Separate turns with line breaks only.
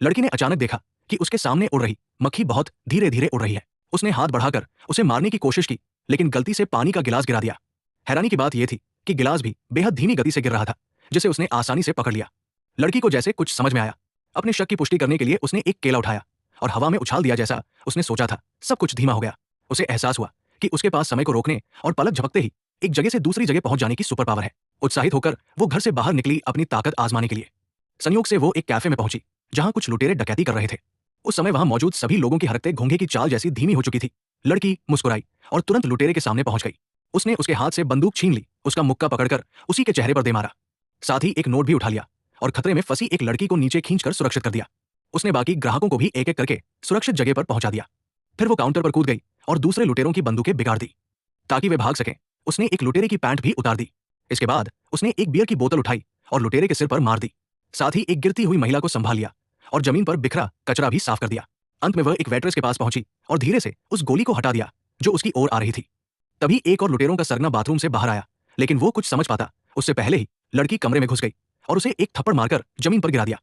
लड़की ने अचानक देखा कि उसके सामने उड़ रही मक्खी बहुत धीरे धीरे उड़ रही है। उसने हाथ बढ़ाकर उसे मारने की कोशिश की, लेकिन गलती से पानी का गिलास गिरा दिया। हैरानी की बात यह थी कि गिलास भी बेहद धीमी गति से गिर रहा था, जिसे उसने आसानी से पकड़ लिया। लड़की को जैसे कुछ समझ में आया। अपने शक की पुष्टि करने के लिए उसने एक केला उठाया और हवा में उछाल दिया। जैसा उसने सोचा था, सब कुछ धीमा हो गया। उसे एहसास हुआ कि उसके पास समय को रोकने और पलक झपकते ही एक जगह से दूसरी जगह पहुंच जाने की सुपर पावर है। उत्साहित होकर वो घर से बाहर निकली अपनी ताकत आजमाने के लिए। संयोग से वो एक कैफे में पहुंची, जहां कुछ लुटेरे डकैती कर रहे थे। उस समय वहां मौजूद सभी लोगों की हरकतें घोंघे की चाल जैसी धीमी हो चुकी थी। लड़की मुस्कुराई और तुरंत लुटेरे के सामने पहुंच गई। उसने उसके हाथ से बंदूक छीन ली, उसका मुक्का पकड़कर उसी के चेहरे पर दे मारा। साथ ही एक नोट भी उठा लिया और खतरे में फंसी एक लड़की को नीचे खींचकर सुरक्षित कर दिया। उसने बाकी ग्राहकों को भी एक एक करके सुरक्षित जगह पर पहुंचा दिया। फिर वो काउंटर पर कूद गई और दूसरे लुटेरों की बंदूकें बिगाड़ दी ताकि वे भाग सकें। उसने एक लुटेरे की पैंट भी उतार दी। इसके बाद उसने एक बियर की बोतल उठाई और लुटेरे के सिर पर मार दी। साथ ही एक गिरती हुई महिला को संभाल लिया और जमीन पर बिखरा कचरा भी साफ कर दिया। अंत में वह एक वेट्रेस के पास पहुंची और धीरे से उस गोली को हटा दिया जो उसकी ओर आ रही थी। तभी एक और लुटेरों का सरगना बाथरूम से बाहर आया, लेकिन वो कुछ समझ पाता उससे पहले ही लड़की कमरे में घुस गई और उसे एक थप्पड़ मारकर जमीन पर गिरा दिया।